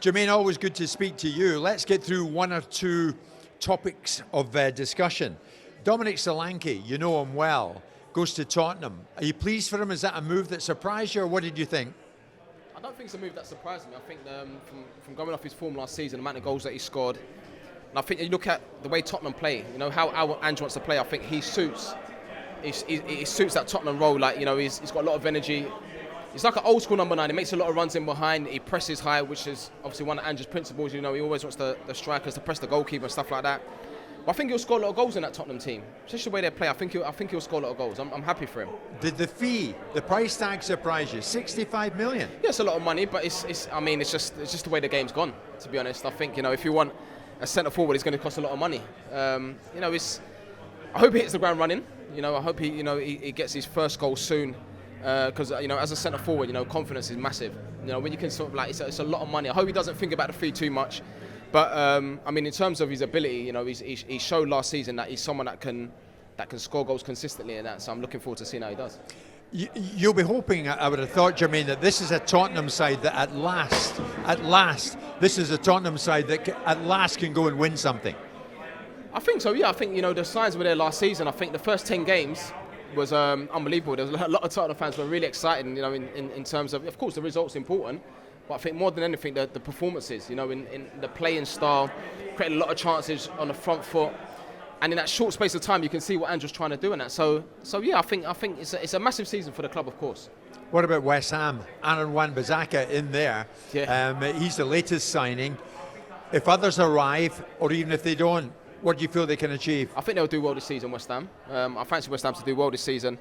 Jermaine, always good to speak to you. Let's get through one or two topics of discussion. Dominic Solanke, you know him well, goes to Tottenham. Are you pleased for him? Is that a move that surprised you, or what did you think? I don't think it's a move that surprised me. I think from going off his form last season, the amount of goals that he scored, and I think you look at the way Tottenham play, you know, how Ange wants to play, I think he suits that Tottenham role. Like, you know, he's got a lot of energy. He's like an old school number 9. He makes a lot of runs in behind. He presses high, which is obviously one of Ange's principles. You know, he always wants the strikers to press the goalkeeper and stuff like that. But I think he'll score a lot of goals in that Tottenham team. Just the way they play, I think he'll score a lot of goals. I'm happy for him. Did the fee, the price tag surprise you? 65 million. Yeah, it's a lot of money, but it's just the way the game's gone. To be honest, I think, you know, if you want a centre forward, it's going to cost a lot of money. You know, I hope he hits the ground running. You know, I hope he gets his first goal soon. Because you know, as a centre forward, you know, confidence is massive. You know, when you can sort of like, it's a lot of money. I hope he doesn't think about the fee too much. But I mean, in terms of his ability, you know, he showed last season that he's someone that can score goals consistently, and that. So I'm looking forward to seeing how he does. You'll be hoping, I would have thought, Jermaine, that this is a Tottenham side that at last, this is a Tottenham side that at last can go and win something. I think so. Yeah, I think, you know, the signs were there last season. I think the first 10 games was unbelievable. There was a lot of Tottenham fans were really excited, you know, in terms of course, the results important, but I think more than anything, the performances, you know, in the playing style, created a lot of chances on the front foot, and in that short space of time, you can see what Andrew's trying to do in that. So yeah, I think it's a massive season for the club, of course. What about West Ham? Aaron Wan-Bissaka in there. Yeah. He's the latest signing. If others arrive, or even if they don't, what do you feel they can achieve? I think they'll do well this season, West Ham. I fancy West Ham to do well this season.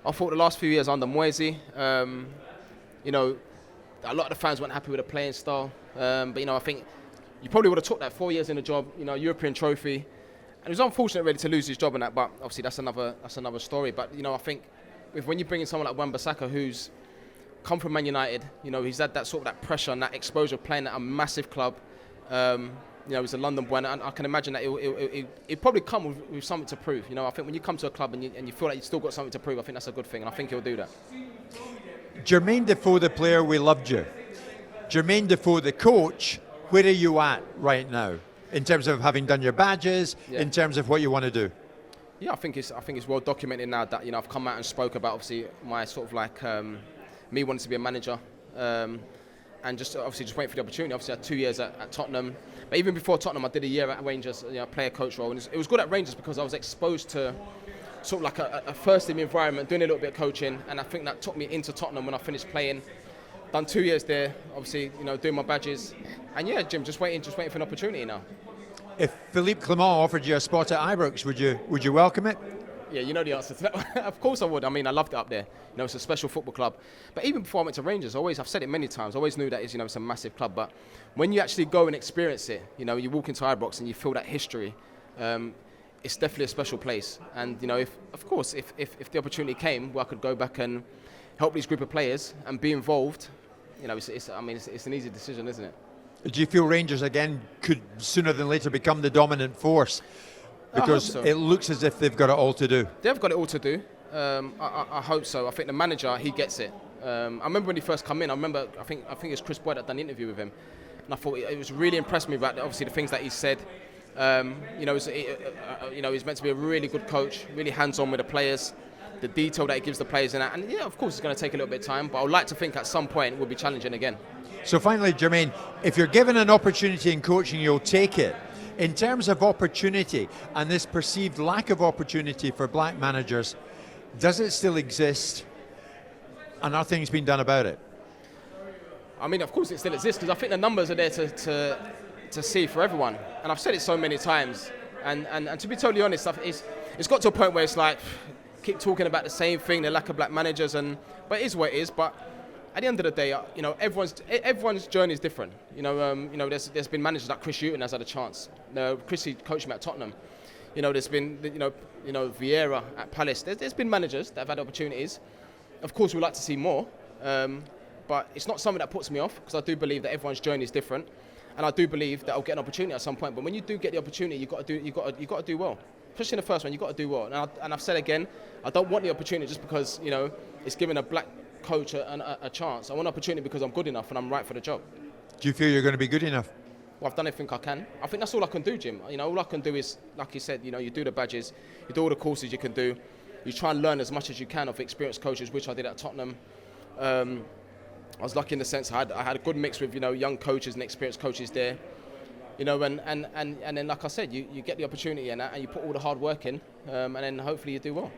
I thought the last few years under Moisey, you know, a lot of the fans weren't happy with the playing style. But, you know, I think you probably would have took that 4 years in the job, you know, European trophy. And it was unfortunate really to lose his job in that, but obviously that's another story. But, you know, I think when you bring in someone like Wan-Bissaka, who's come from Man United, you know, he's had that sort of that pressure and that exposure playing at a massive club. You know, he's a London boy, and I can imagine that he'll probably come with something to prove. You know, I think when you come to a club and you feel like you've still got something to prove, I think that's a good thing, and I think he'll do that. Jermaine Defoe, the player, we loved you. Jermaine Defoe, the coach, where are you at right now in terms of having done your badges, in terms of what you want to do? Yeah, I think it's well documented now that, you know, I've come out and spoke about obviously my sort of like me wanting to be a manager. And just waiting for the opportunity. Obviously, I had 2 years at Tottenham. But even before Tottenham, I did a year at Rangers, you know, player coach role. And it was good at Rangers because I was exposed to sort of like a first team environment, doing a little bit of coaching. And I think that took me into Tottenham when I finished playing. Done 2 years there, obviously, you know, doing my badges. And yeah, Jim, just waiting for an opportunity now. If Philippe Clement offered you a spot at Ibrox, would you welcome it? Yeah, you know the answer to that. Of course I would. I mean, I loved it up there. You know, it's a special football club. But even before I went to Rangers, I've said it many times, I always knew that it's a massive club. But when you actually go and experience it, you know, you walk into Ibrox and you feel that history, it's definitely a special place. And, you know, if the opportunity came where I could go back and help these group of players and be involved, you know, it's an easy decision, isn't it? Do you feel Rangers again could sooner than later become the dominant force? Because so. It looks as if they've got it all to do. They've got it all to do. I hope so. I think the manager, he gets it. I remember when he first come in. I think it was Chris Boyd that done an interview with him, and I thought it was really impressed me about obviously the things that he said. You know, he's meant to be a really good coach, really hands-on with the players, the detail that he gives the players in that. And yeah, of course, it's going to take a little bit of time, but I would like to think at some point we'll be challenging again. So finally, Jermaine, if you're given an opportunity in coaching, you'll take it. In terms of opportunity and this perceived lack of opportunity for black managers, does it still exist, and are things being done about it? I mean, of course it still exists, because I think the numbers are there to see for everyone. And I've said it so many times. And to be totally honest, it's got to a point where it's like, keep talking about the same thing, the lack of black managers, but it is what it is. But at the end of the day, you know, everyone's journey is different. You know, there's been managers like Chris Hughton has had a chance. Chrissy coached me at Tottenham. You know, there's been Vieira at Palace. There's been managers that have had opportunities. Of course, we'd like to see more, but it's not something that puts me off, because I do believe that everyone's journey is different, and I do believe that I'll get an opportunity at some point. But when you do get the opportunity, you got to do well. Especially in the first one, you got to do well. And I've said again, I don't want the opportunity just because, you know, it's giving a black coach a chance. I want an opportunity because I'm good enough and I'm right for the job. Do you feel you're going to be good enough? Well, I've done everything I can. I think that's all I can do, Jim. All I can do is, like you said, you do the badges, you do all the courses you can do, you try and learn as much as you can of experienced coaches, which I did at Tottenham. I was lucky in the sense I had a good mix with young coaches and experienced coaches there. And then like I said, you get the opportunity and you put all the hard work in, and then hopefully you do well.